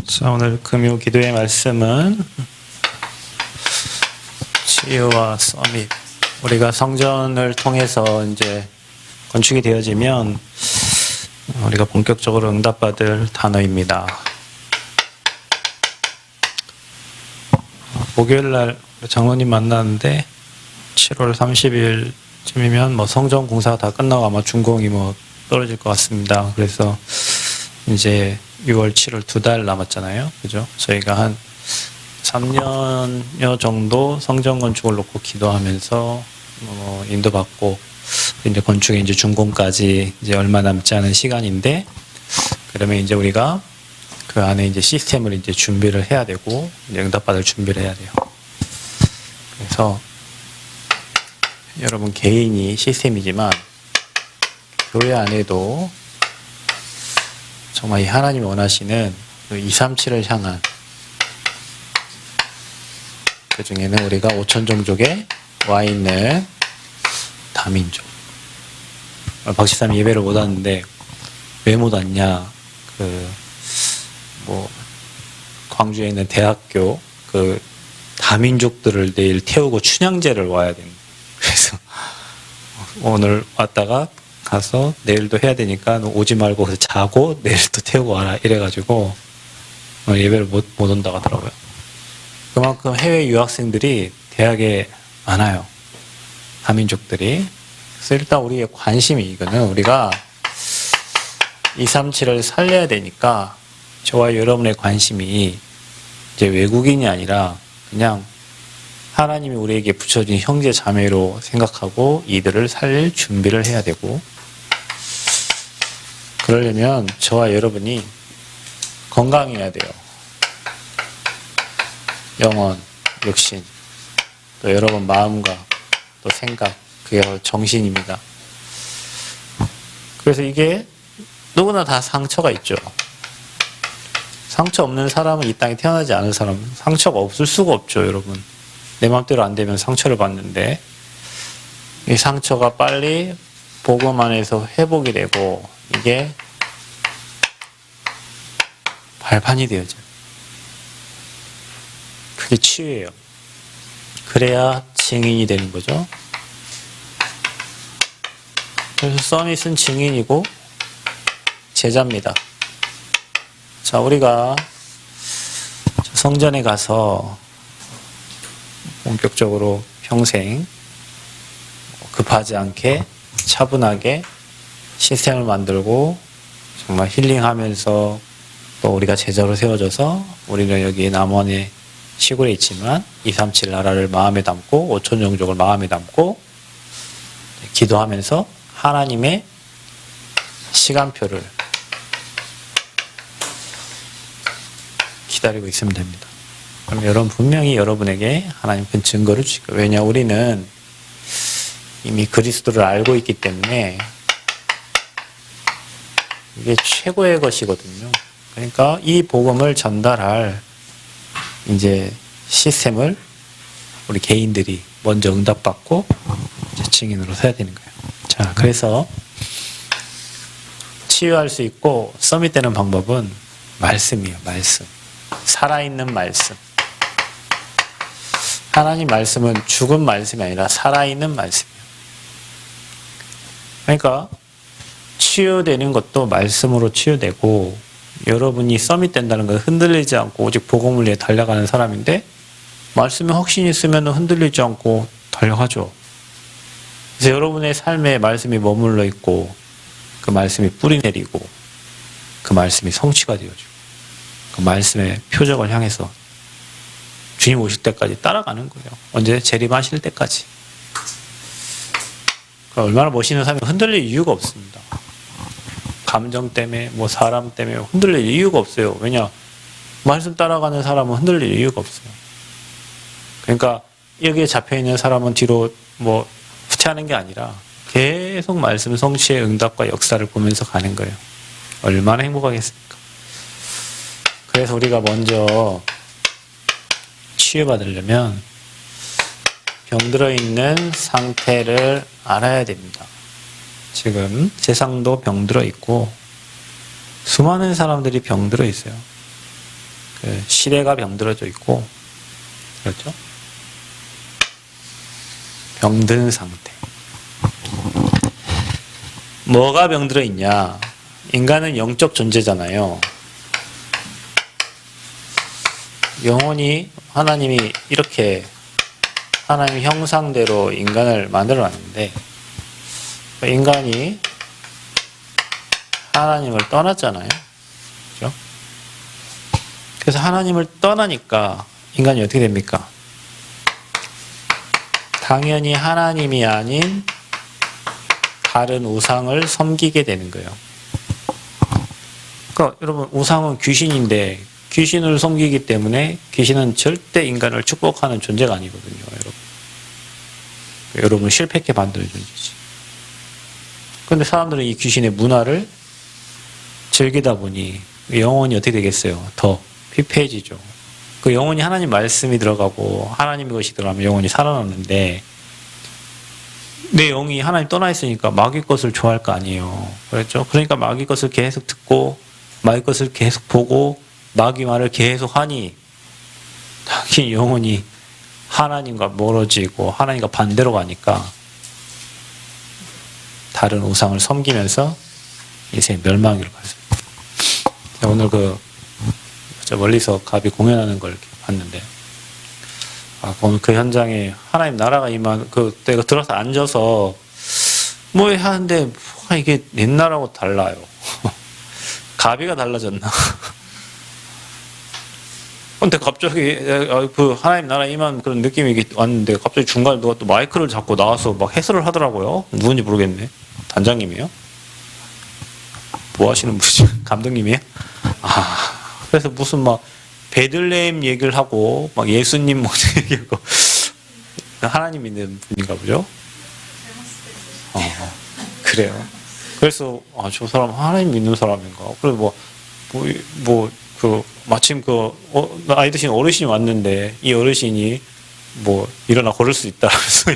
자, 오늘 금요 기도의 말씀은 치유와 서밋. 우리가 성전을 통해서 이제 건축이 되어지면 우리가 본격적으로 응답받을 단어입니다. 목요일날 장로님 만났는데 7월 30일쯤이면 뭐 성전 공사가 다 끝나고 아마 준공이 뭐 떨어질 것 같습니다. 그래서 이제 6월, 7월 2달 남았잖아요. 그죠? 저희가 한 3년여 정도 성전 건축을 놓고 기도하면서 인도받고 이제 건축이 이제 준공까지 이제 얼마 남지 않은 시간인데, 그러면 이제 우리가 그 안에 이제 시스템을 이제 준비를 해야 되고 이제 응답받을 준비를 해야 돼요. 그래서 여러분 개인이 시스템이지만 교회 안에도 정말 이 하나님이 원하시는 237을 향한, 그 중에는 우리가 5천 종족에 와 있는 다민족. 박시삼이 예배를 못 왔는데 왜 못 왔냐? 광주에 있는 대학교 다민족들을 내일 태우고 춘향제를 와야 됩니다. 그래서 오늘 왔다가 가서 내일도 해야 되니까 오지 말고 그래서 자고 내일 또 태우고 와라 이래가지고 예배를 못 온다고 하더라고요. 그만큼 해외 유학생들이 대학에 많아요. 다민족들이. 그래서 일단 우리의 관심이 이거는 우리가 237을 살려야 되니까 저와 여러분의 관심이 이제 외국인이 아니라 그냥 하나님이 우리에게 붙여준 형제 자매로 생각하고 이들을 살릴 준비를 해야 되고, 그러려면 저와 여러분이 건강해야 돼요. 영혼, 육신, 또 여러분 마음과 또 생각, 그게 바로 정신입니다. 그래서 이게 누구나 다 상처가 있죠. 상처 없는 사람은 이 땅에 태어나지 않은 사람은 상처가 없을 수가 없죠, 여러분. 내 마음대로 안 되면 상처를 받는데, 이 상처가 빨리 복음 안에서 회복이 되고 이게 발판이 되어져요. 그게 치유예요. 그래야 증인이 되는 거죠. 그래서 서밋은 증인이고 제자입니다. 자, 우리가 성전에 가서 본격적으로 평생 급하지 않게 차분하게 시스템을 만들고 정말 힐링하면서 또 우리가 제자로 세워져서 우리는 여기 남원의 시골에 있지만 237 나라를 마음에 담고 5천 종족을 마음에 담고 기도하면서 하나님의 시간표를 기다리고 있으면 됩니다. 그럼 여러분 분명히 여러분에게 하나님 큰 증거를 주실 거예요. 왜냐, 우리는 이미 그리스도를 알고 있기 때문에 이게 최고의 것이거든요. 그러니까 이 복음을 전달할 이제 시스템을 우리 개인들이 먼저 응답받고 이제 증인으로 서야 되는 거예요. 자, 그래서 치유할 수 있고 서밋되는 방법은 말씀이에요. 말씀. 살아있는 말씀. 하나님 말씀은 죽은 말씀이 아니라 살아있는 말씀이에요. 그러니까 치유되는 것도 말씀으로 치유되고, 여러분이 서밋된다는 건 흔들리지 않고 오직 복음을 위해 달려가는 사람인데, 말씀에 확신이 있으면 흔들리지 않고 달려가죠. 그래서 여러분의 삶에 말씀이 머물러 있고 그 말씀이 뿌리 내리고 그 말씀이 성취가 되어지고 그 말씀의 표적을 향해서 주님 오실 때까지 따라가는 거예요. 언제? 재림하실 때까지. 얼마나 멋있는 삶이 흔들릴 이유가 없습니다. 감정 때문에 사람 때문에 흔들릴 이유가 없어요. 왜냐? 말씀 따라가는 사람은 흔들릴 이유가 없어요. 그러니까 여기에 잡혀있는 사람은 뒤로 후퇴하는 게 아니라 계속 말씀 성취의 응답과 역사를 보면서 가는 거예요. 얼마나 행복하겠습니까? 그래서 우리가 먼저 치유받으려면 병들어 있는 상태를 알아야 됩니다. 지금 세상도 병들어 있고 수많은 사람들이 병들어 있어요. 그 시대가 병들어져 있고, 그렇죠? 병든 상태. 뭐가 병들어 있냐? 인간은 영적 존재잖아요. 영혼이 하나님이 이렇게 하나님 형상대로 인간을 만들어 놨는데, 인간이 하나님을 떠났잖아요. 그렇죠? 그래서 하나님을 떠나니까 인간이 어떻게 됩니까? 당연히 하나님이 아닌 다른 우상을 섬기게 되는 거예요. 그러니까 여러분, 우상은 귀신인데 귀신을 섬기기 때문에 귀신은 절대 인간을 축복하는 존재가 아니거든요. 여러분 실패하게 만드는 존재지. 그런데 사람들은 이 귀신의 문화를 즐기다 보니 영혼이 어떻게 되겠어요? 더 피폐해지죠. 그 영혼이 하나님 말씀이 들어가고 하나님의 것이 들어가면 영혼이 살아났는데, 내 영이 하나님 떠나 있으니까 마귀 것을 좋아할 거 아니에요. 그렇죠? 그러니까 마귀 것을 계속 듣고 마귀 것을 계속 보고 마귀 말을 계속 하니 당연히 영혼이 하나님과 멀어지고 하나님과 반대로 가니까 다른 우상을 섬기면서 인생의 멸망으로 갔습니다. 오늘 저 멀리서 갑이 공연하는 걸 이렇게 봤는데, 오늘 그 현장에 하나님 나라가 임한 내가 들어서 앉아서 뭐 하는데 이게 옛날하고 달라요. 가비가 달라졌나? 근데 갑자기 하나님 나라 임한 그런 느낌이 왔는데 갑자기 중간에 누가 또 마이크를 잡고 나와서 막 해설을 하더라고요. 누군지 모르겠네. 단장님이에요? 뭐 하시는 분이죠? 감독님이에요? 그래서 무슨 막 베들레헴 얘기를 하고 막 예수님 뭐 얘기하고 하나님 믿는 분인가 보죠? 그래요. 그래서 저 사람 하나님 믿는 사람인가? 그래서 마침 나이 드신 어르신이 왔는데 이 어르신이 일어나 걸을 수 있다면서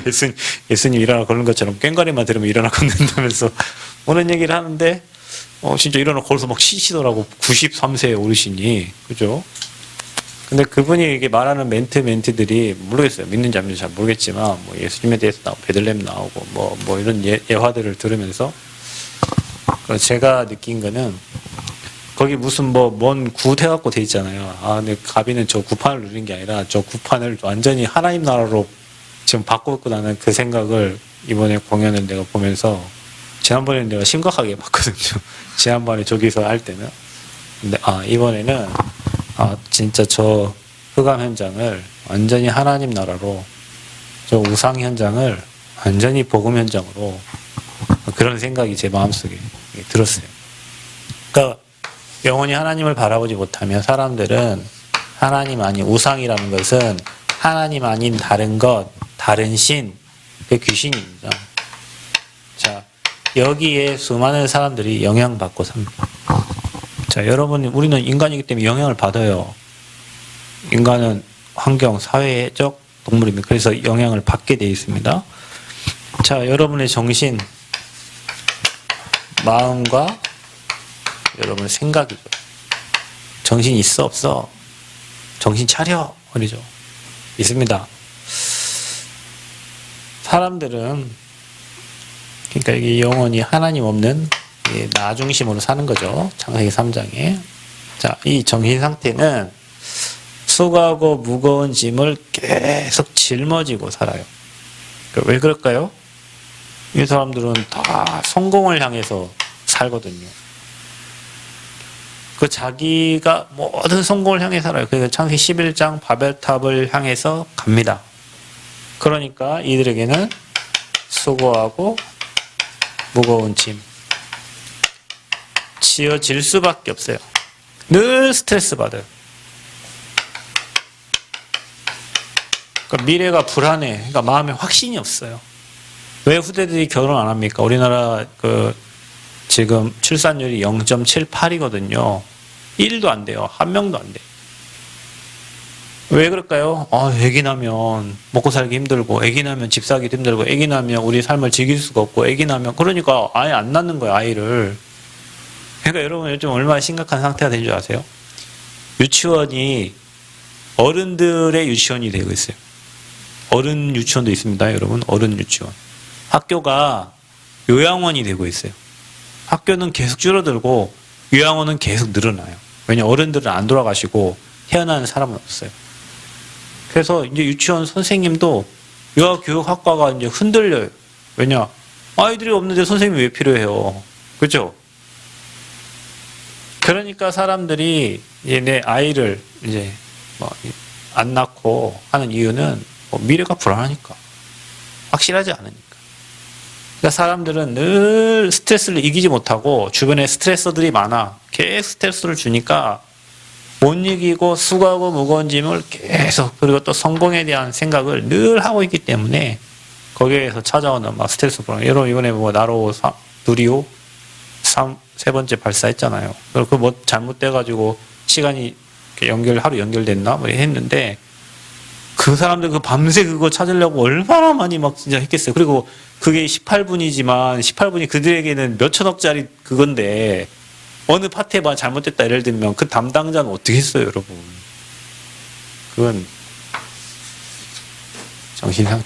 예수님 일어나 걸는 것처럼 꽹과리만 들으면 일어나 걷는다면서 오는 얘기를 하는데 진짜 일어나 걸어서 막 쉬시더라고. 93세 어르신이. 그죠? 근데 그분이 이게 말하는 멘트들이 모르겠어요. 믿는지 안 믿는지 잘 모르겠지만 예수님에 대해서 나오고 베들레헴 나오고 이런 예화들을 들으면서 제가 느낀 거는 거기 무슨 뭔 굿해갖고 돼 있잖아요. 근데 가비는 저 구판을 누리는 게 아니라 저 구판을 완전히 하나님 나라로 지금 바꾸고 나는 그 생각을 이번에 공연을 내가 보면서, 지난번에는 내가 심각하게 봤거든요. 지난번에 저기서 할 때는. 근데 이번에는 진짜 저 흑암 현장을 완전히 하나님 나라로, 저 우상 현장을 완전히 복음 현장으로, 그런 생각이 제 마음속에 들었어요. 그러니까 영원히 하나님을 바라보지 못하면 사람들은 하나님 아닌 우상이라는 것은 하나님 아닌 다른 것, 다른 신, 그 귀신입니다. 자, 여기에 수많은 사람들이 영향받고 삽니다. 자, 여러분, 우리는 인간이기 때문에 영향을 받아요. 인간은 환경, 사회적 동물입니다. 그래서 영향을 받게 되어 있습니다. 자, 여러분의 정신, 마음과 여러분의 생각이죠. 정신 있어, 없어? 정신 차려! 그러죠. 있습니다. 사람들은, 그러니까 이게 영원히 하나님 없는 나 중심으로 사는 거죠. 창세기 3장에. 자, 이 정신 상태는 수고하고 무거운 짐을 계속 짊어지고 살아요. 왜 그럴까요? 이 사람들은 다 성공을 향해서 살거든요. 자기가 모든 성공을 향해 살아요. 그래서 창세기 11장 바벨탑을 향해서 갑니다. 그러니까 이들에게는 수고하고 무거운 짐 지어질 수밖에 없어요. 늘 스트레스 받아요. 그러니까 미래가 불안해. 그러니까 마음에 확신이 없어요. 왜 후대들이 결혼 안 합니까? 우리나라 지금 출산율이 0.78이거든요. 1도 안 돼요. 한 명도 안 돼. 왜 그럴까요? 애기 나면 먹고 살기 힘들고, 애기 나면 집 사기도 힘들고, 애기 나면 우리 삶을 즐길 수가 없고, 애기 나면 그러니까 아예 안 낳는 거예요, 아이를. 그러니까 여러분 요즘 얼마나 심각한 상태가 된 줄 아세요? 유치원이 어른들의 유치원이 되고 있어요. 어른 유치원도 있습니다, 여러분. 어른 유치원. 학교가 요양원이 되고 있어요. 학교는 계속 줄어들고 요양원은 계속 늘어나요. 왜냐, 어른들은 안 돌아가시고 태어나는 사람은 없어요. 그래서 이제 유치원 선생님도 유아교육학과가 이제 흔들려요. 왜냐, 아이들이 없는데 선생님이 왜 필요해요? 그죠? 그러니까 사람들이 이제 내 아이를 이제 뭐 안 낳고 하는 이유는 뭐 미래가 불안하니까, 확실하지 않으니까. 그러니까 사람들은 늘 스트레스를 이기지 못하고 주변에 스트레서들이 많아. 계속 스트레스를 주니까 못 이기고 수고하고 무거운 짐을 계속, 그리고 또 성공에 대한 생각을 늘 하고 있기 때문에 거기에서 찾아오는 막 스트레스 불안. 여러분 이번에 뭐 나로 누리호 세 번째 발사했잖아요. 그리고 뭐 잘못돼가지고 시간이 하루 연결됐나 뭐 했는데, 그 사람들 그 밤새 그거 찾으려고 얼마나 많이 막 진짜 했겠어요. 그리고 그게 18분이지만 18분이 그들에게는 몇 천억짜리 그건데, 어느 파트에만 잘못됐다 예를 들면 그 담당자는 어떻게 했어요, 여러분? 그건 정신 상태.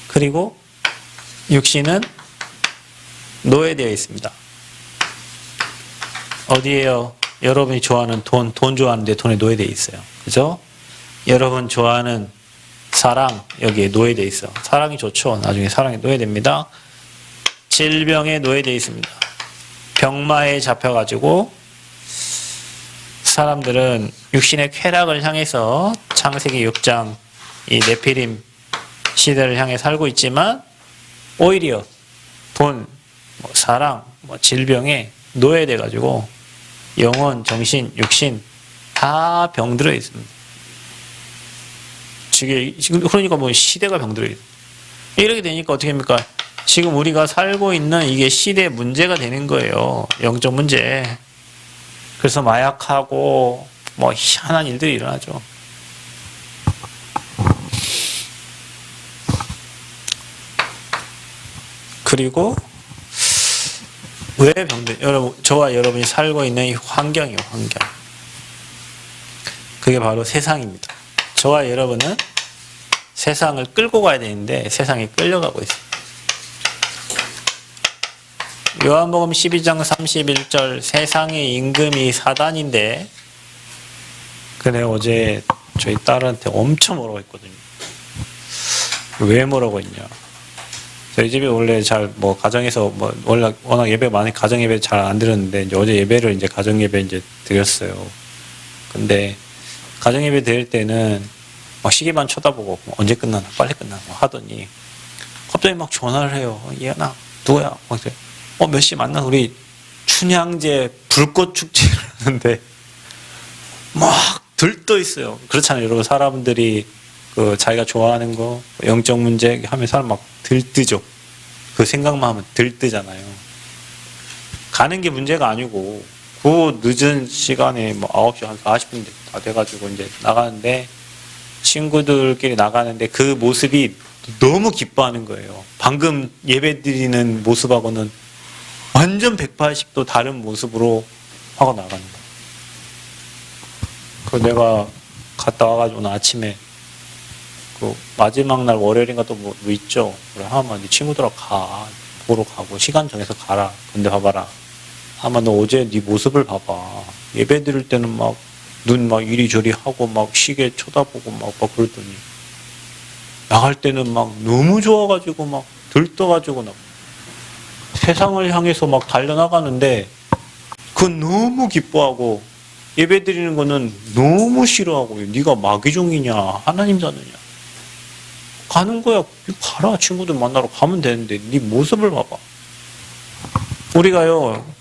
그리고 육신은 노예되어 있습니다. 어디에요? 여러분이 좋아하는 돈 좋아하는데 돈에 노예되어 있어요. 그죠? 여러분 좋아하는 사랑, 여기에 노예되어 있어. 사랑이 좋죠. 나중에 사랑에 노예됩니다. 질병에 노예되어 있습니다. 병마에 잡혀가지고 사람들은 육신의 쾌락을 향해서 창세기 6장 이 네피림 시대를 향해 살고 있지만, 오히려 돈, 뭐 사랑, 뭐 질병에 노예돼가지고 영혼, 정신, 육신 다 병들어 있습니다. 지금 그러니까 뭐 시대가 병들어 있어요. 이렇게 되니까 어떻게 합니까? 지금 우리가 살고 있는 이게 시대의 문제가 되는 거예요. 영적 문제. 그래서 마약하고 뭐 희한한 일들이 일어나죠. 그리고 왜 병들? 여러분, 저와 여러분이 살고 있는 이 환경이에요, 환경. 그게 바로 세상입니다. 저와 여러분은 세상을 끌고 가야 되는데 세상에 끌려가고 있어요. 요한복음 12장 31절, 세상의 임금이 사단인데, 내가 어제 저희 딸한테 엄청 뭐라고 했거든요. 왜 뭐라고 했냐. 저희 집에 원래 뭐 가정에서 뭐 원래 워낙 예배 많이 가정 예배 잘 안 드렸는데, 이제 어제 예배를 이제 가정 예배 이제 드렸어요. 근데 가정 예배 드릴 때는 막 시계만 쳐다보고 뭐 언제 끝나나 빨리 끝나나 하더니 갑자기 막 전화를 해요. 얘나 누구야? 막 몇 시 만나? 우리 춘향제 불꽃 축제를 하는데 막 들떠 있어요. 그렇잖아요, 여러분. 사람들이 그 자기가 좋아하는 거 영적 문제 하면 사람 막 들뜨죠. 그 생각만 하면 들뜨잖아요. 가는 게 문제가 아니고 그 늦은 시간에 뭐 9시 한 40분 다 돼가지고 이제 나가는데, 친구들끼리 나가는데 그 모습이 너무 기뻐하는 거예요. 방금 예배 드리는 모습하고는 완전 180도 다른 모습으로 하고 나가는 거예요. 그 내가 갔다 와가지고 오늘 아침에 그 마지막 날 월요일인가 또 뭐 있죠. 그래 하면 네 친구들하고 보러 가고 시간 정해서 가라. 근데 봐봐라. 아마 너 어제 네 모습을 봐봐. 예배 드릴 때는 막 눈 막 이리저리 하고 막 시계 쳐다보고 막 그러더니 나갈 때는 막 너무 좋아가지고 막 들떠가지고 세상을 향해서 막 달려나가는데 그건 너무 기뻐하고, 예배 드리는 거는 너무 싫어하고, 네가 마귀종이냐 하나님 자느냐 가는 거야. 가라. 친구들 만나러 가면 되는데 네 모습을 봐봐. 우리가요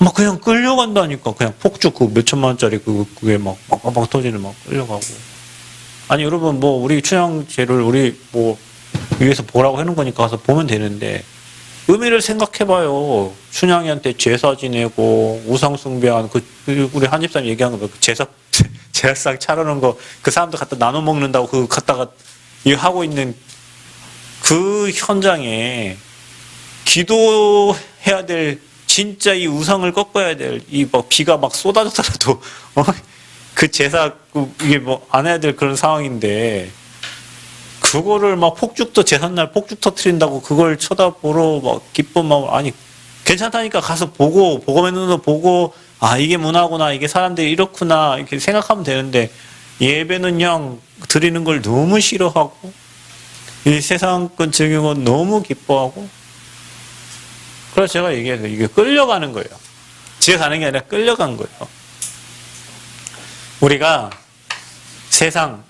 막 그냥 끌려간다니까. 그냥 폭죽 그 몇천만 원짜리 그게 막 터지는 막 끌려가고. 아니 여러분, 뭐 우리 춘향제를 우리 뭐 위에서 보라고 해놓은 거니까 가서 보면 되는데, 의미를 생각해봐요. 춘향이한테 제사 지내고 우상 숭배한 우리 한집사님 얘기한 거, 그 제사상 차려놓은 거 그 사람들 갖다 나눠 먹는다고 그거 갖다가 하고 있는 그 현장에 기도해야 될 진짜 이 우상을 꺾어야 될, 이 뭐 비가 막 쏟아졌더라도, 그 제사, 이게 뭐 안 해야 될 그런 상황인데, 그거를 막 폭죽도 제삿날 폭죽 터트린다고 그걸 쳐다보러 막 기쁜 마음, 아니, 괜찮다니까 가서 보고, 복음의 눈으로 보고, 아, 이게 문화구나, 이게 사람들이 이렇구나, 이렇게 생각하면 되는데, 예배는 그냥 드리는 걸 너무 싫어하고, 이 세상권 즐기는 건 너무 기뻐하고, 그래서 제가 얘기해서 이게 끌려가는 거예요. 집에 가는 게 아니라 끌려간 거예요. 우리가 세상,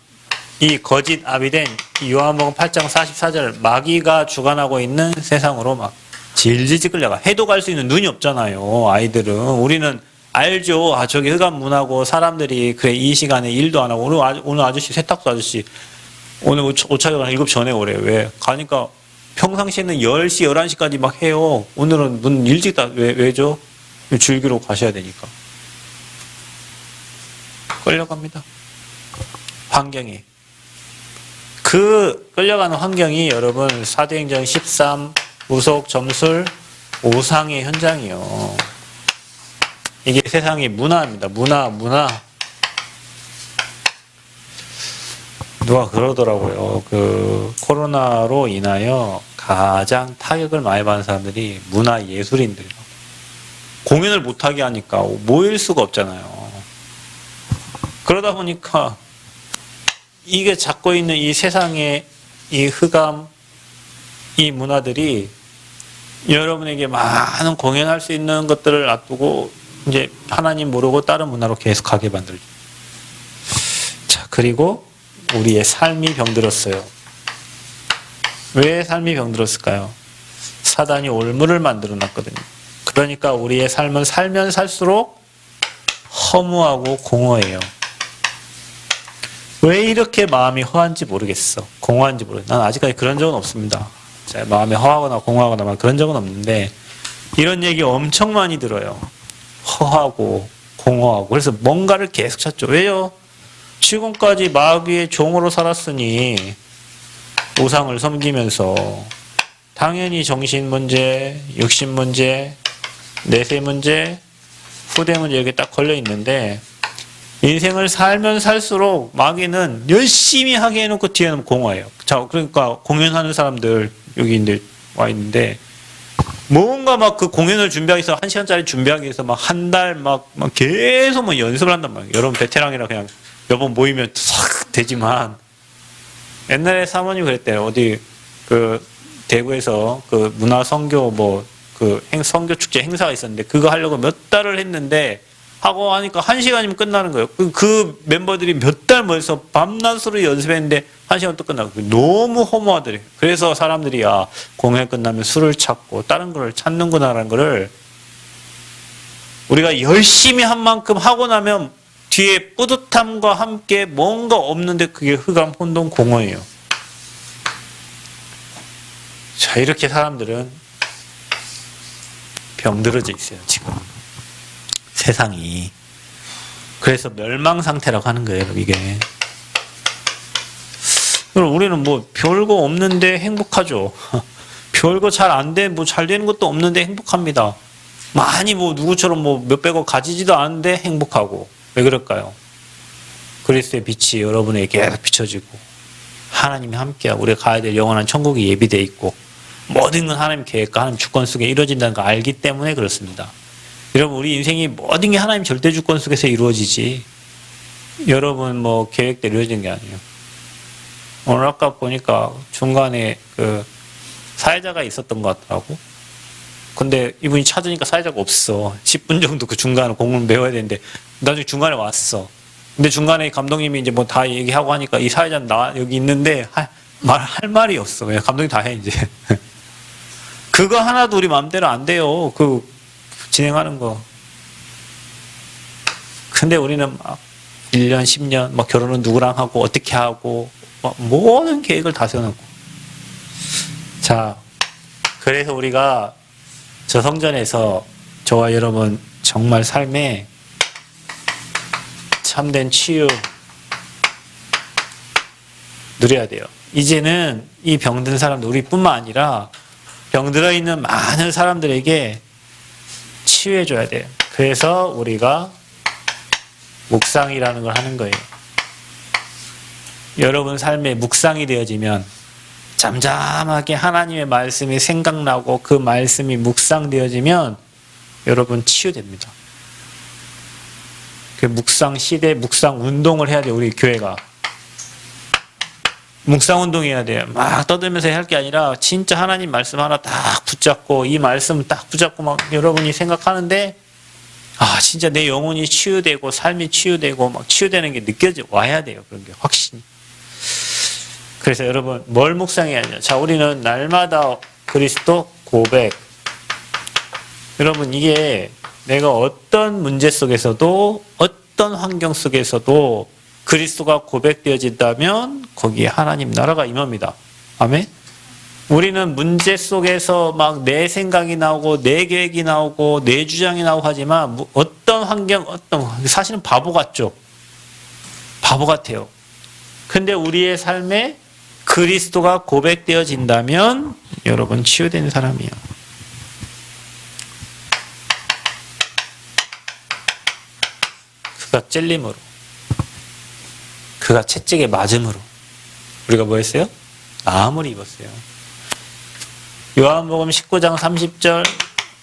이 거짓 아비된 요한복음 8장 44절 마귀가 주관하고 있는 세상으로 막 질질 끌려가. 해도 갈 수 있는 눈이 없잖아요. 아이들은. 우리는 알죠. 아, 저기 흑암 문화고 사람들이 그래 이 시간에 일도 안 하고 오늘 아저씨 세탁소 아저씨 오늘 오차가 7시 전에 오래. 왜? 가니까 평상시에는 10시, 11시까지 막 해요. 오늘은 문 일찍 왜죠? 줄기로 가셔야 되니까. 끌려갑니다. 환경이. 그 끌려가는 환경이 여러분 사도행전 13 우속 점술 오상의 현장이요. 이게 세상의 문화입니다. 문화. 누가 그러더라고요. 그 코로나로 인하여 가장 타격을 많이 받은 사람들이 문화 예술인들이요. 공연을 못하게 하니까 모일 수가 없잖아요. 그러다 보니까 이게 잡고 있는 이 세상의 이 흑암, 이 문화들이 여러분에게 많은 공연할 수 있는 것들을 놔두고 이제 하나님 모르고 다른 문화로 계속 가게 만들죠. 자, 그리고 우리의 삶이 병들었어요. 왜 삶이 병들었을까요? 사단이 올무를 만들어 놨거든요. 그러니까 우리의 삶은 살면 살수록 허무하고 공허해요. 왜 이렇게 마음이 허한지 모르겠어. 공허한지 모르겠어. 난 아직까지 그런 적은 없습니다. 제 마음이 허하거나 공허하거나 그런 적은 없는데 이런 얘기 엄청 많이 들어요. 허하고 공허하고. 그래서 뭔가를 계속 찾죠. 왜요? 지금까지 마귀의 종으로 살았으니 우상을 섬기면서 당연히 정신 문제, 육신 문제, 내세 문제, 후대 문제 이렇게 딱 걸려 있는데 인생을 살면 살수록 마귀는 열심히 하게 해놓고 뒤에는 공허해요. 자, 그러니까 공연하는 사람들 여기 이제 와 있는데 뭔가 막 그 공연을 준비하기 위해서 1시간짜리 준비하기 위해서 막 한 달 막 계속 뭐 연습을 한단 말이에요. 여러분 베테랑이라 그냥 몇 번 모이면 싹 되지만 옛날에 사모님 그랬대요. 어디 그 대구에서 그 문화 선교 뭐 그 선교 축제 행사가 있었는데 그거 하려고 몇 달을 했는데 하고 하니까 1시간이면 끝나는 거예요. 그 멤버들이 몇 달 모여서 밤낮으로 연습했는데 1시간 또 끝나고 너무 허무하더래요. 그래서 사람들이 공연 끝나면 술을 찾고 다른 걸 찾는구나라는 거를 우리가 열심히 한 만큼 하고 나면 뒤에 뿌듯함과 함께 뭔가 없는데 그게 흑암, 혼돈, 공허예요. 자, 이렇게 사람들은 병들어져 있어요, 지금. 세상이. 그래서 멸망 상태라고 하는 거예요, 이게. 우리는 뭐 별거 없는데 행복하죠. 별거 잘 안 돼, 뭐 잘 되는 것도 없는데 행복합니다. 많이 뭐 누구처럼 뭐 몇백억 가지지도 않은데 행복하고. 왜 그럴까요? 그리스도의 빛이 여러분에게 계속 비춰지고 하나님이 함께하고 우리가 가야 될 영원한 천국이 예비되어 있고 모든 건 하나님 계획과 하나님 주권 속에 이루어진다는 걸 알기 때문에 그렇습니다. 여러분 우리 인생이 모든 게 하나님 절대 주권 속에서 이루어지지 여러분 뭐 계획대로 이루어지는 게 아니에요. 오늘 아까 보니까 중간에 그 사회자가 있었던 것 같더라고. 근데 이분이 찾으니까 사회자가 없어. 10분 정도 그 중간에 공을 배워야 되는데 나중에 중간에 왔어. 근데 중간에 감독님이 이제 뭐 다 얘기하고 하니까 이 사회자는 나 여기 있는데 할 말이 없어. 그냥 감독님 다 해 이제. 그거 하나도 우리 마음대로 안 돼요. 그 진행하는 거. 근데 우리는 막 1년, 10년 막 결혼은 누구랑 하고 어떻게 하고 막 모든 계획을 다 세워놓고. 자, 그래서 우리가 저 성전에서 저와 여러분 정말 삶에 참된 치유 누려야 돼요. 이제는 이 병든 사람들 우리뿐만 아니라 병들어 있는 많은 사람들에게 치유해줘야 돼요. 그래서 우리가 묵상이라는 걸 하는 거예요. 여러분 삶에 묵상이 되어지면 잠잠하게 하나님의 말씀이 생각나고 그 말씀이 묵상되어지면 여러분 치유됩니다. 그 묵상 시대, 묵상 운동을 해야 돼요. 우리 교회가. 묵상 운동해야 돼요. 막 떠들면서 할 게 아니라 진짜 하나님 말씀 하나 딱 붙잡고 이 말씀 딱 붙잡고 막 여러분이 생각하는데 아 진짜 내 영혼이 치유되고 삶이 치유되고 막 치유되는 게 느껴져 와야 돼요. 그런 게 확신이. 그래서 여러분 뭘 묵상해야 하냐. 자 우리는 날마다 그리스도 고백. 여러분 이게 내가 어떤 문제 속에서도 어떤 환경 속에서도 그리스도가 고백되어진다면 거기에 하나님 나라가 임합니다. 아멘. 우리는 문제 속에서 막 내 생각이 나오고 내 계획이 나오고 내 주장이 나오고 하지만 어떤 환경 사실은 바보 같죠. 바보 같아요. 근데 우리의 삶에 그리스도가 고백되어진다면 여러분 치유된 사람이에요. 그가 찔림으로 그가 채찍에 맞음으로 우리가 뭐 했어요? 나음을 입었어요. 요한복음 19장 30절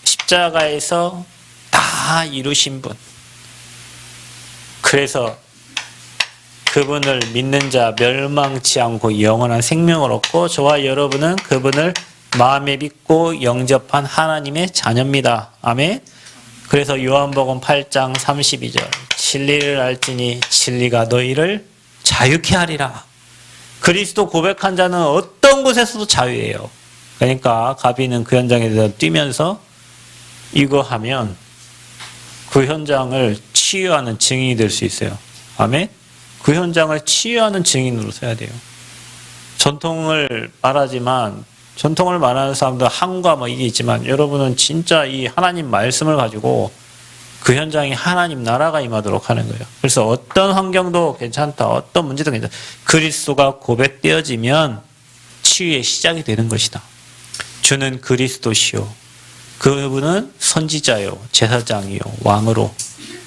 십자가에서 다 이루신 분. 그래서 그분을 믿는 자 멸망치 않고 영원한 생명을 얻고 저와 여러분은 그분을 마음에 믿고 영접한 하나님의 자녀입니다. 아멘. 그래서 요한복음 8장 32절 진리를 알지니 진리가 너희를 자유케 하리라. 그리스도 고백한 자는 어떤 곳에서도 자유예요. 그러니까 가비는 그 현장에 대해서 뛰면서 이거 하면 그 현장을 치유하는 증인이 될 수 있어요. 아멘. 그 현장을 치유하는 증인으로 서야 돼요. 전통을 말하지만 전통을 말하는 사람들 한과 뭐 이게 있지만 여러분은 진짜 이 하나님 말씀을 가지고 그 현장에 하나님 나라가 임하도록 하는 거예요. 그래서 어떤 환경도 괜찮다. 어떤 문제도 괜찮다. 그리스도가 고백되어지면 치유의 시작이 되는 것이다. 주는 그리스도시요. 그분은 선지자요. 제사장이요. 왕으로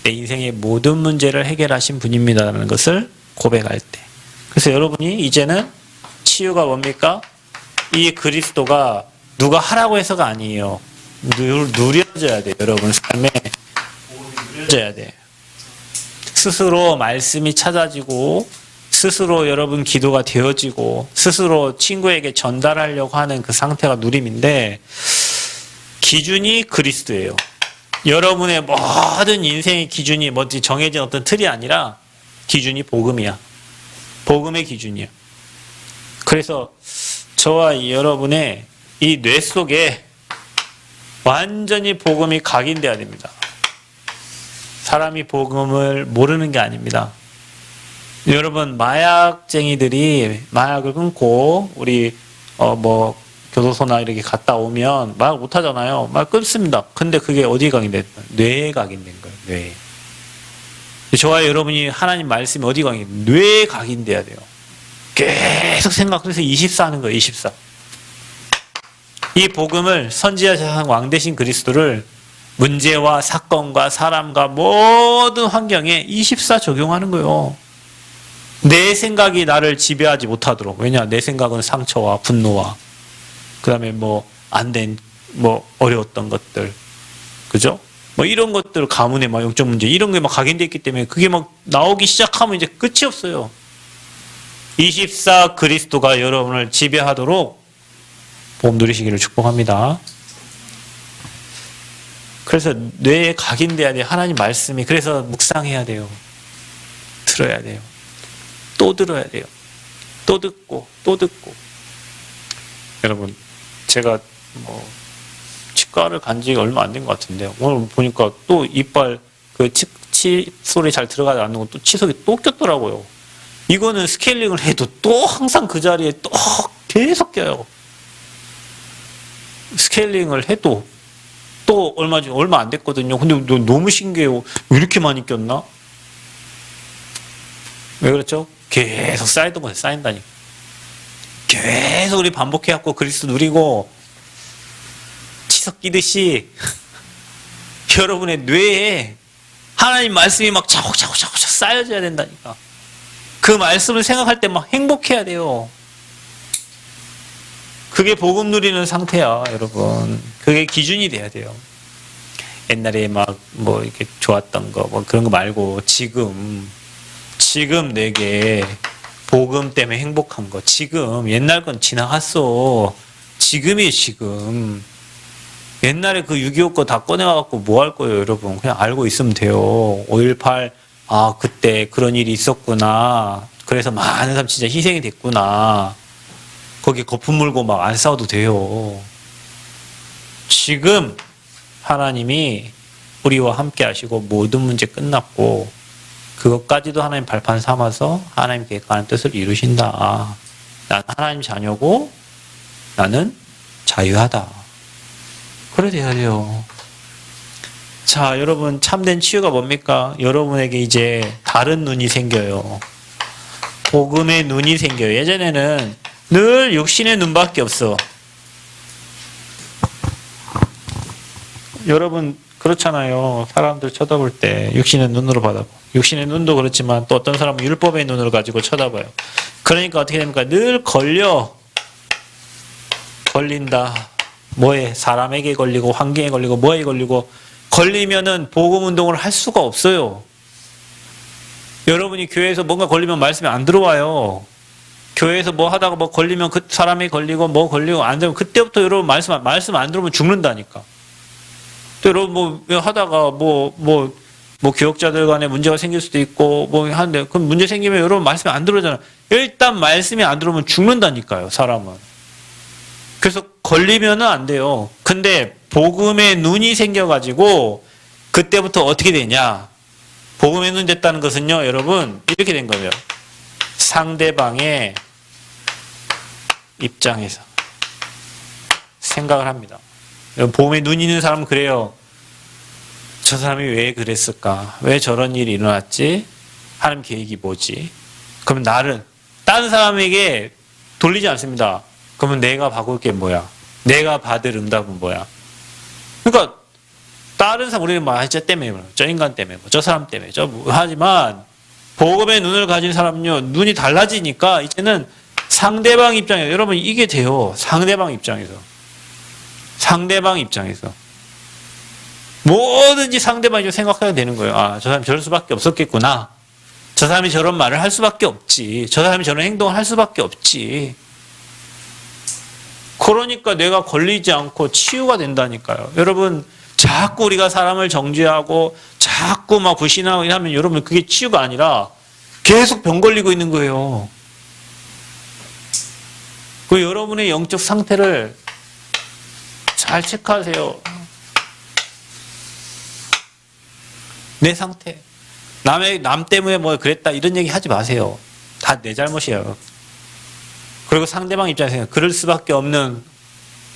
내 인생의 모든 문제를 해결하신 분입니다라는 것을 고백할 때. 그래서 여러분이 이제는 치유가 뭡니까? 이 그리스도가 누가 하라고 해서가 아니에요. 누려져야 돼요. 여러분 삶에 누려져야 돼요. 스스로 말씀이 찾아지고 스스로 여러분 기도가 되어지고 스스로 친구에게 전달하려고 하는 그 상태가 누림인데 기준이 그리스도예요. 여러분의 모든 인생의 기준이 뭐지 정해진 어떤 틀이 아니라 기준이 복음이야. 복음의 기준이야. 그래서 저와 여러분의 이 뇌 속에 완전히 복음이 각인돼야 됩니다. 사람이 복음을 모르는 게 아닙니다. 여러분 마약쟁이들이 마약을 끊고 우리 교도소나 이렇게 갔다 오면 말 못하잖아요. 말 끊습니다. 근데 그게 어디에 각인됐다? 뇌에 각인된 거예요. 뇌에. 저와 여러분이 하나님 말씀이 어디 각인? 뇌에 각인돼야 돼요. 계속 생각해서 24 하는 거예요. 24. 이 복음을 선지자 왕 대신 그리스도를 문제와 사건과 사람과 모든 환경에 24 적용하는 거예요. 내 생각이 나를 지배하지 못하도록. 왜냐? 내 생각은 상처와 분노와 그 다음에 어려웠던 것들. 그죠? 이런 것들, 가문의 영적 문제, 이런 게 각인되어 있기 때문에 그게 나오기 시작하면 이제 끝이 없어요. 24 그리스도가 여러분을 지배하도록 복음 누리시기를 축복합니다. 그래서 뇌에 각인돼야 돼요. 하나님 말씀이. 그래서 묵상해야 돼요. 들어야 돼요. 또 들어야 돼요. 또 듣고 또 듣고. 여러분 제가 치과를 간 지가 얼마 안 된 것 같은데 오늘 보니까 또 이빨 그 칫솔이 잘 들어가지 않는 거 또 치석이 또 꼈더라고요. 이거는 스케일링을 해도 또 항상 그 자리에 또 계속 껴요. 스케일링을 해도 또 얼마 안 됐거든요. 근데 너무 신기해요. 왜 이렇게 많이 꼈나? 왜 그렇죠? 계속 쌓이던 것에 쌓인다니까. 계속 우리 반복해갖고 그리스도 누리고 치석 끼듯이 여러분의 뇌에 하나님 말씀이 막 차곡차곡 쌓여져야 된다니까. 그 말씀을 생각할 때 막 행복해야 돼요. 그게 복음 누리는 상태야, 여러분. 그게 기준이 돼야 돼요. 옛날에 막 뭐 이렇게 좋았던 거, 뭐 그런 거 말고 지금 내게 복음 때문에 행복한 거. 지금 옛날 건 지나갔어. 지금이 지금. 옛날에 그 6.25 거 다 꺼내와갖고 뭐 할 거예요, 여러분? 그냥 알고 있으면 돼요. 5.18, 아, 그때 그런 일이 있었구나. 그래서 많은 사람 진짜 희생이 됐구나. 거기 거품 물고 막 안 싸워도 돼요. 지금 하나님이 우리와 함께 하시고 모든 문제 끝났고 그것까지도 하나님 발판 삼아서 하나님 계획하는 뜻을 이루신다. 나는 하나님 자녀고 나는 자유하다. 그래 돼야 돼요. 자, 여러분 참된 치유가 뭡니까? 여러분에게 이제 다른 눈이 생겨요. 복음의 눈이 생겨요. 예전에는 늘 육신의 눈밖에 없어. 여러분 그렇잖아요. 사람들 쳐다볼 때 육신의 눈으로 받아보. 육신의 눈도 그렇지만 또 어떤 사람은 율법의 눈을 가지고 쳐다봐요. 그러니까 어떻게 됩니까? 늘 걸린다. 뭐에? 사람에게 걸리고 환경에 걸리고 뭐에 걸리고 걸리면은 복음 운동을 할 수가 없어요. 여러분이 교회에서 뭔가 걸리면 말씀이 안 들어와요. 교회에서 뭐 하다가 뭐 걸리면 그 사람이 걸리고 뭐 걸리고 안 되면 그때부터 여러분 말씀 안 들으면 죽는다니까. 또 여러분 뭐 하다가 뭐 교역자들 간에 문제가 생길 수도 있고 뭐 하는데 그럼 문제 생기면 여러분 말씀이 안 들어오잖아요. 일단 말씀이 안 들어오면 죽는다니까요, 사람은. 그래서 걸리면은 안 돼요. 근데 복음의 눈이 생겨가지고 그때부터 어떻게 되냐? 복음의 눈이 됐다는 것은요, 여러분 이렇게 된 거예요. 상대방의 입장에서 생각을 합니다. 복음의 눈이 있는 사람은 그래요. 저 사람이 왜 그랬을까? 왜 저런 일이 일어났지? 하나님 계획이 뭐지? 그러면 다른 사람에게 돌리지 않습니다. 그러면 내가 바꿀 게 뭐야? 내가 받을 응답은 뭐야? 그러니까 다른 사람 우리는 뭐 저 때문에 저 인간 때문에 저 사람 때문에 하지만 복음의 눈을 가진 사람은요 눈이 달라지니까 이제는 상대방 입장에서 여러분 이게 돼요. 상대방 입장에서 뭐든지 상대방이 생각해야 되는 거예요. 아, 저 사람이 저럴 수밖에 없었겠구나. 저 사람이 저런 말을 할 수밖에 없지. 저 사람이 저런 행동을 할 수밖에 없지. 그러니까 내가 걸리지 않고 치유가 된다니까요. 여러분 자꾸 우리가 사람을 정죄하고 자꾸 막 불신하고 하면 여러분 그게 치유가 아니라 계속 병 걸리고 있는 거예요. 그 여러분의 영적 상태를 잘 체크하세요. 내 상태. 남 때문에 뭐 그랬다 이런 얘기 하지 마세요. 다 내 잘못이에요. 그리고 상대방 입장에서 그럴 수밖에 없는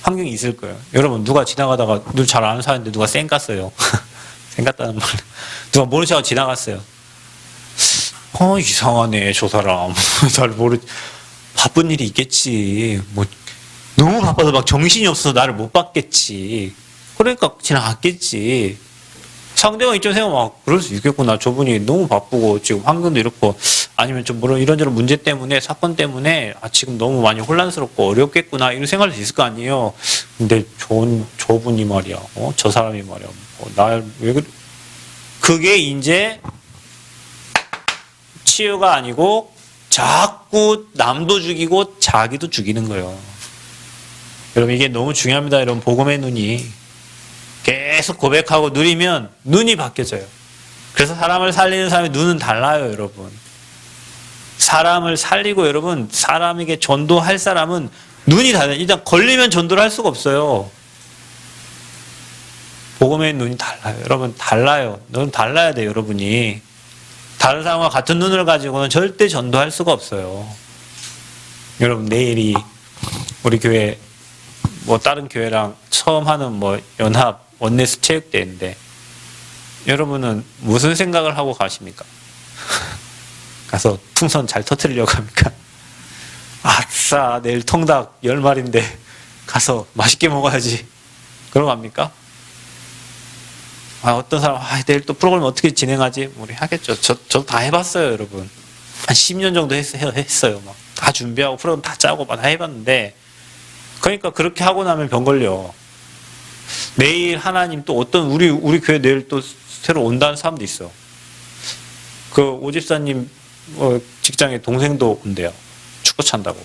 환경이 있을 거예요. 여러분 누가 지나가다가 누구 잘 아는 사람인데 누가 쌩 깠어요. 쌩 깠다는 말. 누가 모른 척하고 지나갔어요. 이상하네 저 사람. 잘 바쁜 일이 있겠지. 뭐 너무 바빠서 막 정신이 없어서 나를 못 봤겠지. 그러니까 지나갔겠지. 상대방 입장 생각하면 그럴 수 있겠구나. 저분이 너무 바쁘고 지금 환경도 이렇고 아니면 좀 뭐런 이런저런 문제 때문에 사건 때문에 지금 너무 많이 혼란스럽고 어렵겠구나 이런 생각할 수 있을 거 아니에요. 근데 저분이 말이야. 저 사람이 말이야. 날 왜 그래? 그게 이제 치유가 아니고 자꾸 남도 죽이고 자기도 죽이는 거예요. 여러분 이게 너무 중요합니다. 여러분 복음의 눈이 계속 고백하고 누리면 눈이 바뀌어져요. 그래서 사람을 살리는 사람의 눈은 달라요, 여러분. 사람을 살리고 여러분 사람에게 전도할 사람은 눈이 달라요. 일단 걸리면 전도를 할 수가 없어요. 복음의 눈이 달라요. 여러분 달라요. 눈 달라야 돼요, 여러분이. 다른 사람과 같은 눈을 가지고는 절대 전도할 수가 없어요. 여러분 내일이 우리 교회 뭐 다른 교회랑 처음 하는 뭐 연합 원내스 체육대회인데 여러분은 무슨 생각을 하고 가십니까? 가서 풍선 잘 터뜨리려고 합니까? 아싸 내일 통닭 10마리인데 가서 맛있게 먹어야지 그러고 갑니까? 어떤 사람, 내일 또 프로그램 어떻게 진행하지? 우리 하겠죠. 저도 다 해봤어요, 여러분. 한 10년 정도 했어요. 막 다 준비하고 프로그램 다 짜고 막 다 해봤는데, 그러니까 그렇게 하고 나면 병 걸려. 내일 하나님 또 어떤 우리 교회 내일 또 새로 온다는 사람도 있어. 그 오집사님 직장에 동생도 온대요. 축구 찬다고.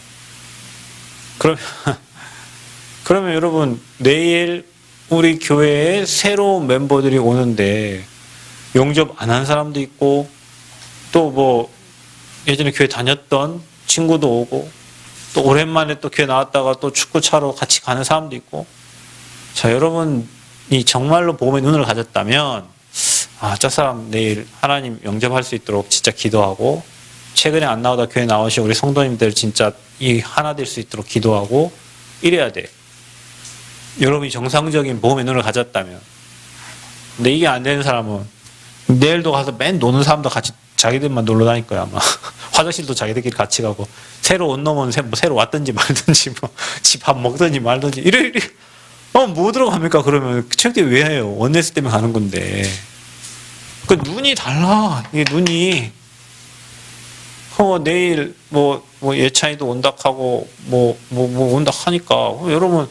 그러면 여러분 내일 우리 교회에 새로운 멤버들이 오는데 용접 안 한 사람도 있고 또 뭐 예전에 교회 다녔던 친구도 오고 또 오랜만에 또 교회 나왔다가 또 축구 차러 같이 가는 사람도 있고. 자, 여러분이 정말로 복음의 눈을 가졌다면 저 사람 내일 하나님 영접할 수 있도록 진짜 기도하고 최근에 안 나오다 교회 나오신 우리 성도님들 진짜 이 하나 될 수 있도록 기도하고 이래야 돼. 여러분이 정상적인 복음의 눈을 가졌다면. 근데 이게 안 되는 사람은 내일도 가서 맨 노는 사람도 같이 자기들만 놀러 다닐 거야 아마. 화장실도 자기들끼리 같이 가고 새로 온 놈은 새로 왔든지 말든지 집 밥 먹든지 말든지 이래 뭐 들어갑니까 그러면 체육대회 왜 해요? 원네스 때문에 가는 건데. 그 눈이 달라. 이게 눈이 내일 뭐 예찬이도 온다 하고 뭐 온다 하니까 여러분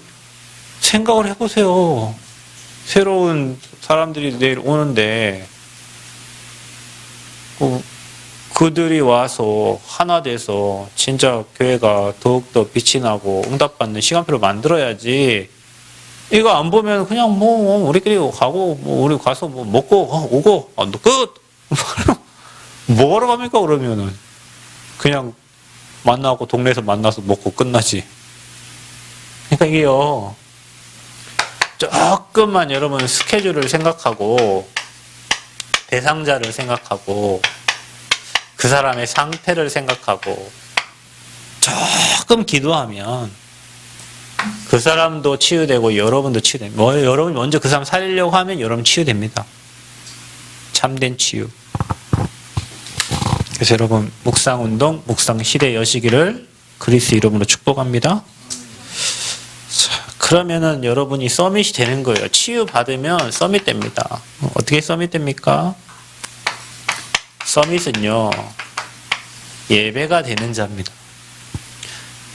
생각을 해보세요. 새로운 사람들이 내일 오는데 그들이 와서 하나 돼서 진짜 교회가 더욱더 빛이 나고 응답받는 시간표를 만들어야지. 이거 안 보면 그냥 우리끼리 가고 우리 가서 먹고 오고 끝. 뭐하러 갑니까 그러면은 그냥 만나고 동네에서 만나서 먹고 끝나지. 그러니까 이게요 조금만 여러분 스케줄을 생각하고 대상자를 생각하고 그 사람의 상태를 생각하고 조금 기도하면 그 사람도 치유되고 여러분도 치유됩니다. 여러분이 먼저 그 사람 살리려고 하면 여러분 치유됩니다. 참된 치유. 그래서 여러분 묵상운동, 묵상시대 여시기를 그리스 이름으로 축복합니다. 자, 그러면은 여러분이 서밋이 되는 거예요. 치유받으면 서밋 됩니다. 어떻게 서밋 됩니까? 서밋은요 예배가 되는 자입니다.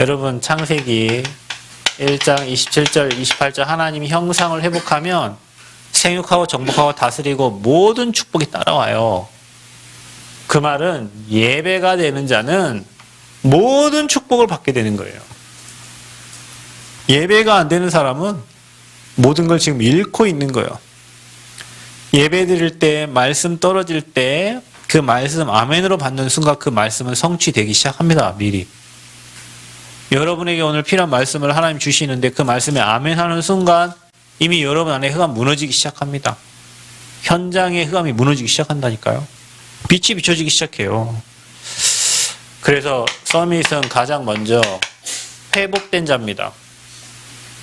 여러분 창세기 1장 27절 28절 하나님이 형상을 회복하면 생육하고 정복하고 다스리고 모든 축복이 따라와요. 그 말은 예배가 되는 자는 모든 축복을 받게 되는 거예요. 예배가 안 되는 사람은 모든 걸 지금 잃고 있는 거예요. 예배 드릴 때 말씀 떨어질 때 그 말씀 아멘으로 받는 순간 그 말씀은 성취되기 시작합니다. 미리. 여러분에게 오늘 필요한 말씀을 하나님 주시는데 그 말씀에 아멘 하는 순간 이미 여러분 안에 흑암 무너지기 시작합니다. 현장의 흑암이 무너지기 시작한다니까요. 빛이 비춰지기 시작해요. 그래서 서밋은 가장 먼저 회복된 자입니다.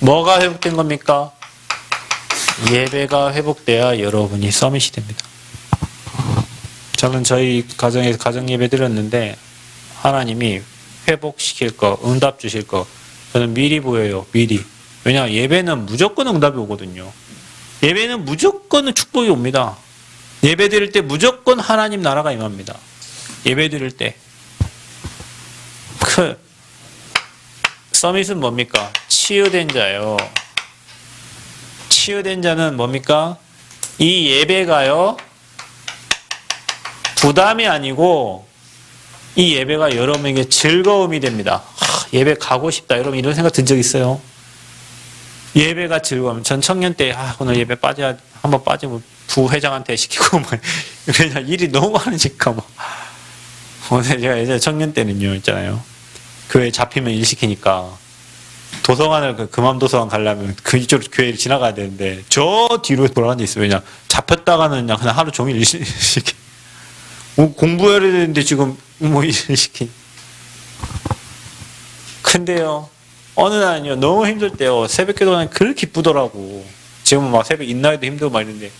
뭐가 회복된 겁니까? 예배가 회복돼야 여러분이 서밋이 됩니다. 저는 저희 가정에서 가정 예배 드렸는데 하나님이 회복시킬 거, 응답 주실 거 저는 미리 보여요. 미리. 왜냐 예배는 무조건 응답이 오거든요. 예배는 무조건 축복이 옵니다. 예배 드릴 때 무조건 하나님 나라가 임합니다. 예배 드릴 때. 서밋은 뭡니까? 치유된 자예요. 치유된 자는 뭡니까? 이 예배가요 부담이 아니고 이 예배가 여러분에게 즐거움이 됩니다. 예배 가고 싶다. 여러분 이런 생각 든 적 있어요? 예배가 즐거움. 전 청년 때 오늘 예배 한번 빠지면 부회장한테 시키고 그냥 일이 너무 많으니까 오늘 제가 예전에 청년 때는요 있잖아요. 교회 잡히면 일 시키니까 도서관을 금암도서관 가려면 이쪽으로 교회를 지나가야 되는데 저 뒤로 돌아가는 데 있어요. 왜냐 잡혔다가는 그냥 하루 종일 일 시키. 공부해야 되는데 지금 일 시키. 근데요 어느 날은요 너무 힘들 때요 새벽기도 가는 게 그렇게 기쁘더라고. 지금은 막 새벽 인나이도 힘들고 막 이런데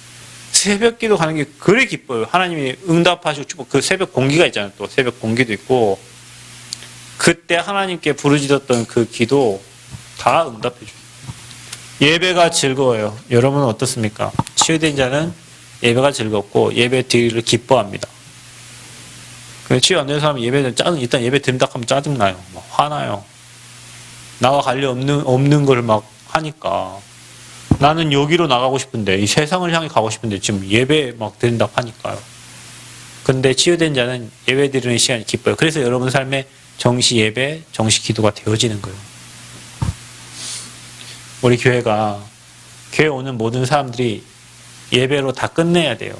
새벽기도 가는 게 그렇게 기뻐요. 하나님이 응답하시고 그 새벽 공기가 있잖아요. 또 새벽 공기도 있고 그때 하나님께 부르짖었던 그 기도 다 응답해 줘요. 예배가 즐거워요. 여러분은 어떻습니까? 치유된 자는 예배가 즐겁고 예배 드리기를 기뻐합니다. 치유 안 되는 사람은 일단 예배 드린다 하면 짜증나요. 막 화나요. 나와 관련 없는 걸 막 하니까. 나는 여기로 나가고 싶은데, 이 세상을 향해 가고 싶은데, 지금 예배 막 드린다 하니까요. 근데 치유된 자는 예배 드리는 시간이 기뻐요. 그래서 여러분 삶에 정시 예배, 정시 기도가 되어지는 거예요. 우리 교회 오는 모든 사람들이 예배로 다 끝내야 돼요.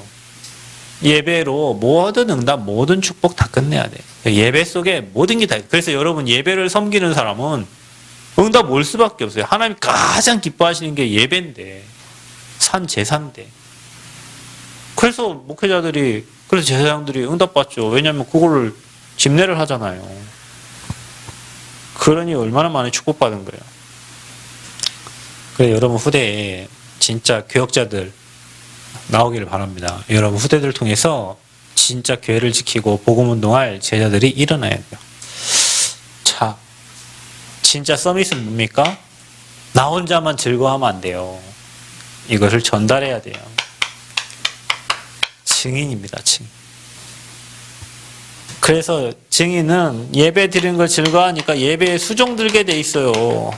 예배로 모든 응답, 모든 축복 다 끝내야 돼요. 예배 속에 모든 게 다 있어요. 그래서 여러분 예배를 섬기는 사람은 응답 올 수밖에 없어요. 하나님 가장 기뻐하시는 게 예배인데, 산 제사인데. 그래서 목회자들이, 그래서 제사장들이 응답받죠. 왜냐하면 그거를 집례를 하잖아요. 그러니 얼마나 많이 축복받은 거예요. 그래서 여러분 후대에 진짜 교역자들 나오기를 바랍니다. 여러분 후대들 통해서 진짜 교회를 지키고 복음운동할 제자들이 일어나야 돼요. 자, 진짜 서밋은 뭡니까? 나 혼자만 즐거워하면 안 돼요. 이것을 전달해야 돼요. 증인입니다. 증인. 그래서 증인은 예배 드리는 걸 즐거워하니까 예배에 수종 들게 돼 있어요.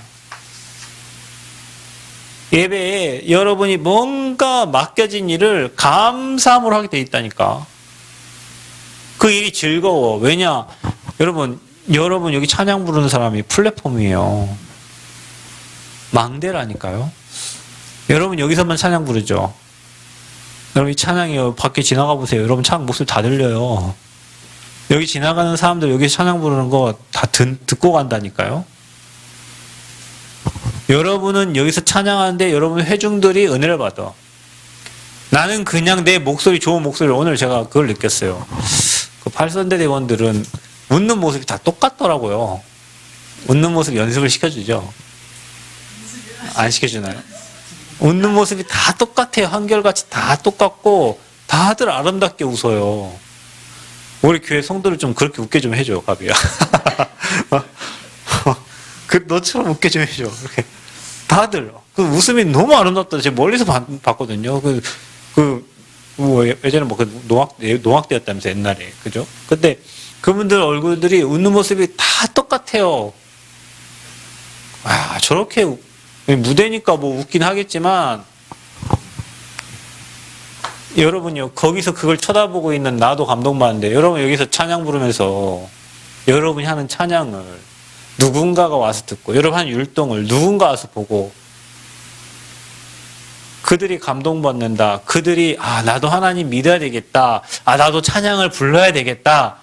예배에 여러분이 뭔가 맡겨진 일을 감사함으로 하게 돼 있다니까. 그 일이 즐거워. 왜냐? 여러분 여기 찬양 부르는 사람이 플랫폼이에요. 망대라니까요. 여러분 여기서만 찬양 부르죠. 여러분 이 찬양이 밖에 지나가 보세요. 여러분 찬양 목소리 다 들려요. 여기 지나가는 사람들 여기 찬양 부르는 거 다 듣고 간다니까요. 여러분은 여기서 찬양하는데 여러분 회중들이 은혜를 받아. 나는 그냥 내 목소리 좋은 목소리를 오늘 제가 그걸 느꼈어요. 그 팔선대 대원들은 웃는 모습이 다 똑같더라고요. 웃는 모습 연습을 시켜주죠. 안 시켜주나요? 웃는 모습이 다 똑같아요. 한결같이 다 똑같고 다들 아름답게 웃어요. 우리 교회 성도를 좀 그렇게 웃게 좀 해줘, 가비야. 너처럼 웃게 좀 해줘. 이렇게 다들 그 웃음이 너무 아름답다. 제가 멀리서 봤거든요. 예전에 노학대였다면서 옛날에, 그죠? 근데 그분들 얼굴들이 웃는 모습이 다 똑같아요. 저렇게 무대니까 뭐 웃긴 하겠지만 여러분요 거기서 그걸 쳐다보고 있는 나도 감동받는데 여러분 여기서 찬양 부르면서 여러분이 하는 찬양을 누군가가 와서 듣고 여러분 하는 율동을 누군가 와서 보고 그들이 감동받는다. 그들이 나도 하나님 믿어야 되겠다. 나도 찬양을 불러야 되겠다.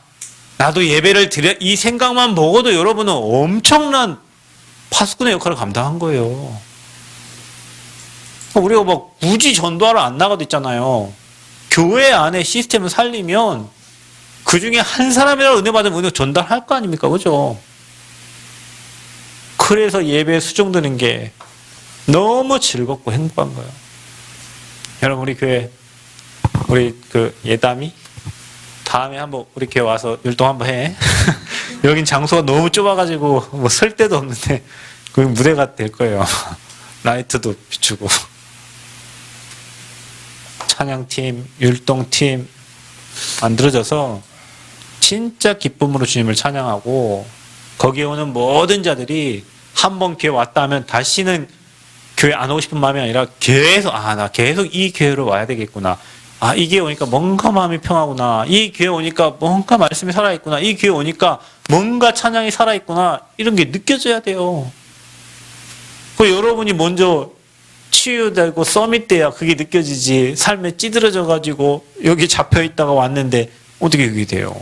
나도 예배를 드려 이 생각만 먹어도 여러분은 엄청난 파수꾼의 역할을 감당한 거예요. 우리가 막 굳이 전도하러 안 나가도 있잖아요. 교회 안에 시스템을 살리면 그 중에 한 사람이라도 은혜 받으면 은혜 전달할 거 아닙니까? 그죠? 그래서 예배에 수종드는 게 너무 즐겁고 행복한 거예요. 여러분 우리 교회 우리 그 예담이 다음에 한번 우리 교회 와서 율동 한번 해. 여긴 장소가 너무 좁아가지고 뭐 설 데도 없는데 그 무대가 될 거예요. 라이트도 비추고 찬양팀, 율동팀 만들어져서 진짜 기쁨으로 주님을 찬양하고 거기에 오는 모든 자들이 한번 교회 왔다 하면 다시는 교회 안 오고 싶은 마음이 아니라 계속 나 계속 이 교회로 와야 되겠구나. 이 교회 오니까 뭔가 마음이 평하구나. 이 교회 오니까 뭔가 말씀이 살아있구나. 이 교회 오니까 뭔가 찬양이 살아있구나. 이런 게 느껴져야 돼요. 여러분이 먼저 치유되고 서밋 돼야 그게 느껴지지. 삶에 찌들어져가지고 여기 잡혀있다가 왔는데 어떻게 그게 돼요.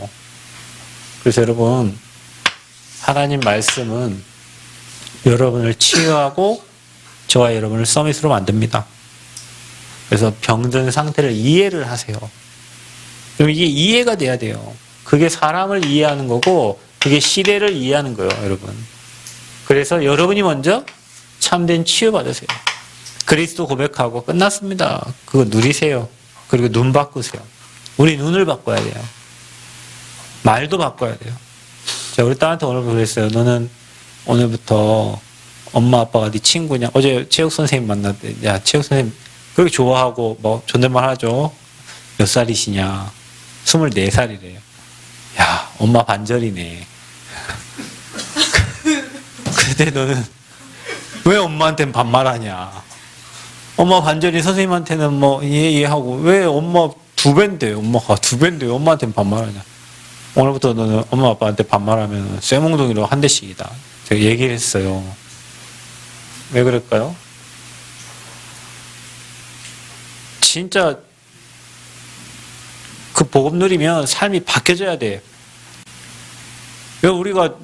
그래서 여러분 하나님 말씀은 여러분을 치유하고 저와 여러분을 서밋으로 만듭니다. 그래서 병든 상태를 이해를 하세요. 그럼 이게 이해가 돼야 돼요. 그게 사람을 이해하는 거고 그게 시대를 이해하는 거예요, 여러분. 그래서 여러분이 먼저 참된 치유 받으세요. 그리스도 고백하고 끝났습니다. 그거 누리세요. 그리고 눈 바꾸세요. 우리 눈을 바꿔야 돼요. 말도 바꿔야 돼요. 제가 우리 딸한테 오늘 그랬어요. 너는 오늘부터 엄마 아빠가 네 친구냐. 어제 체육 선생님 만났대. 야, 체육 선생님 그렇게 좋아하고 뭐 존댓말 하죠. 몇 살이시냐? 24살이래요. 야, 엄마 반절이네. 근데 너는 왜 엄마한테는 반말하냐? 엄마 반절이 선생님한테는 뭐 예 하고 왜 엄마 2배인데 엄마가 2배인데 엄마한테는 반말하냐? 오늘부터 너는 엄마 아빠한테 반말하면 쇠몽둥이로 한 대씩이다. 제가 얘기를 했어요. 왜 그럴까요? 진짜 그 복음 누리면 삶이 바뀌어져야 돼. 왜 우리가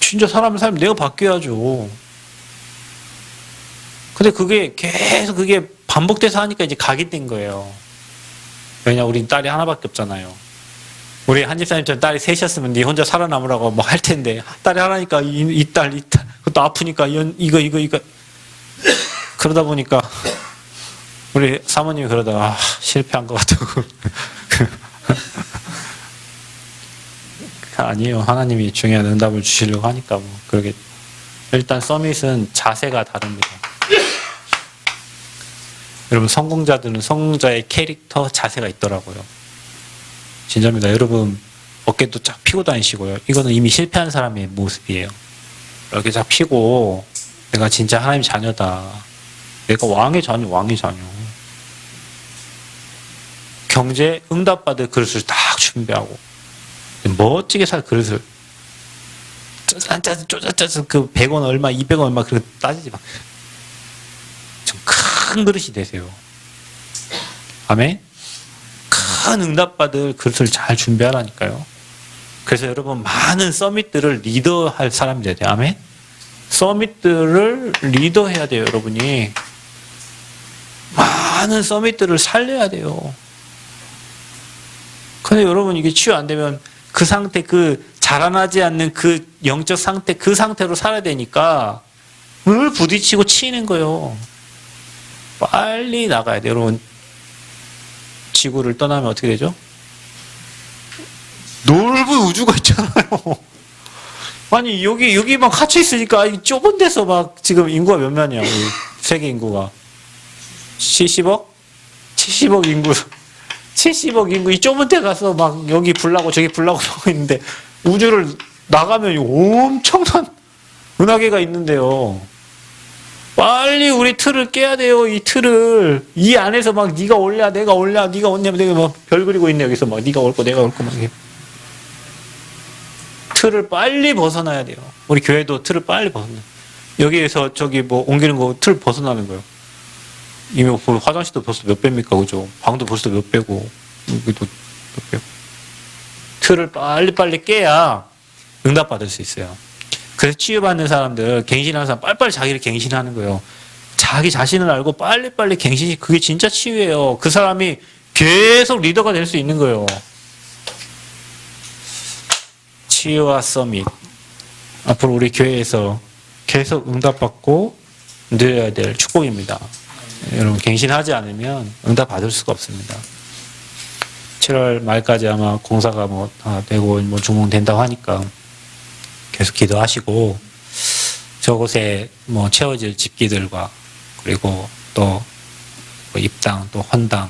진짜 사람의 삶 내가 바뀌어야죠. 근데 그게 계속 그게 반복돼서 하니까 이제 각이 된 거예요. 왜냐, 우린 딸이 하나밖에 없잖아요. 우리 한 집사님처럼 딸이 셋이었으면 네 혼자 살아남으라고 뭐 할 텐데, 딸이 하나니까 이 딸, 그것도 아프니까 이거. 그러다 보니까 우리 사모님이 그러다가 실패한 것 같다고. 아니에요. 하나님이 중요한 응답을 주시려고 하니까 뭐 그러게. 일단 서밋은 자세가 다릅니다. 여러분, 성공자들은 성공자의 캐릭터, 자세가 있더라고요. 진짜입니다. 여러분, 어깨도 쫙 펴고 다니시고요. 이거는 이미 실패한 사람의 모습이에요. 이렇게 쫙 펴고 내가 진짜 하나님 자녀다. 내가 왕의 자녀. 경제 응답받을 그릇을 딱 준비하고 멋지게 살 그릇을 짜잔 그 100원 얼마 200원 얼마 그렇게 따지지 마. 좀 큰 그릇이 되세요. 아멘. 큰 응답받을 그릇을 잘 준비하라니까요. 그래서 여러분, 많은 서밋들을 리더할 사람이 돼야 돼요. 아멘. 서밋들을 리더해야 돼요. 여러분이 많은 서밋들을 살려야 돼요. 근데 여러분, 이게 치유 안 되면 그 상태, 그 자라나지 않는 그 영적 상태, 그 상태로 살아야 되니까 늘 부딪히고 치이는 거예요. 빨리 나가야 돼요. 여러분, 지구를 떠나면 어떻게 되죠? 넓은 우주가 있잖아요. 아니, 여기 막 갇혀 있으니까 이 좁은 데서 막 지금 인구가 몇만이야, 우리 세계 인구가. 70억? 70억 인구. 70억 인구, 이 좁은 데 가서 막 여기 불나고 저기 불나고 하고 있는데, 우주를 나가면 엄청난 은하계가 있는데요. 빨리 우리 틀을 깨야 돼요. 이 틀을. 이 안에서 막 네가 올랴 내가 올랴 네가 올냐면 내가 막 별 그리고 있네. 여기서 막 네가 옳고 내가 옳고 막. 틀을 빨리 벗어나야 돼요. 우리 교회도 틀을 빨리 벗어나. 여기에서 저기 뭐 옮기는 거 틀 벗어나는 거예요. 이미 화장실도 벌써 몇 배입니까, 그죠? 방도 벌써 몇 배고, 여기도 몇 배고. 틀을 빨리 깨야 응답받을 수 있어요. 그래서 치유받는 사람들, 갱신하는 사람, 빨리빨리 자기를 갱신하는 거예요. 자기 자신을 알고 빨리빨리 갱신이, 그게 진짜 치유예요. 그 사람이 계속 리더가 될 수 있는 거예요. 치유와 서밋. 앞으로 우리 교회에서 계속 응답받고 누려야 될 축복입니다. 여러분, 갱신하지 않으면 응답 받을 수가 없습니다. 7월 말까지 아마 공사가 뭐 다 되고 뭐 주문된다고 하니까 계속 기도하시고, 저곳에 뭐 채워질 집기들과 그리고 또 입당 또 헌당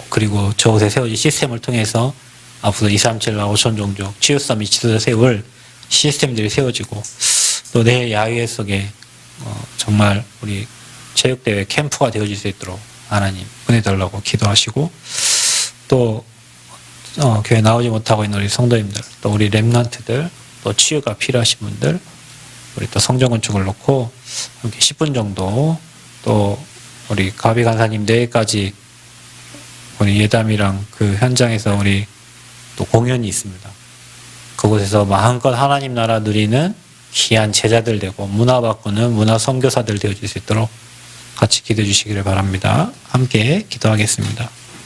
그리고 저곳에 세워질 시스템을 통해서 앞으로 237과 5천 종족 치유 서밋 지도자 세울 시스템들이 세워지고, 또 내 야외 속에 정말 우리 체육대회 캠프가 되어질 수 있도록 하나님 은혜 달라고 기도하시고, 또 교회 나오지 못하고 있는 우리 성도님들, 또 우리 렘넌트들, 또 치유가 필요하신 분들, 우리 또 성전 건축을 놓고 함께 10분 정도, 또 우리 가비 간사님 내일까지 우리 예담이랑 그 현장에서 우리 또 공연이 있습니다. 그곳에서 마음껏 하나님 나라 누리는 귀한 제자들 되고 문화 바꾸는 문화 선교사들 되어질 수 있도록 같이 기도해 주시기를 바랍니다. 함께 기도하겠습니다.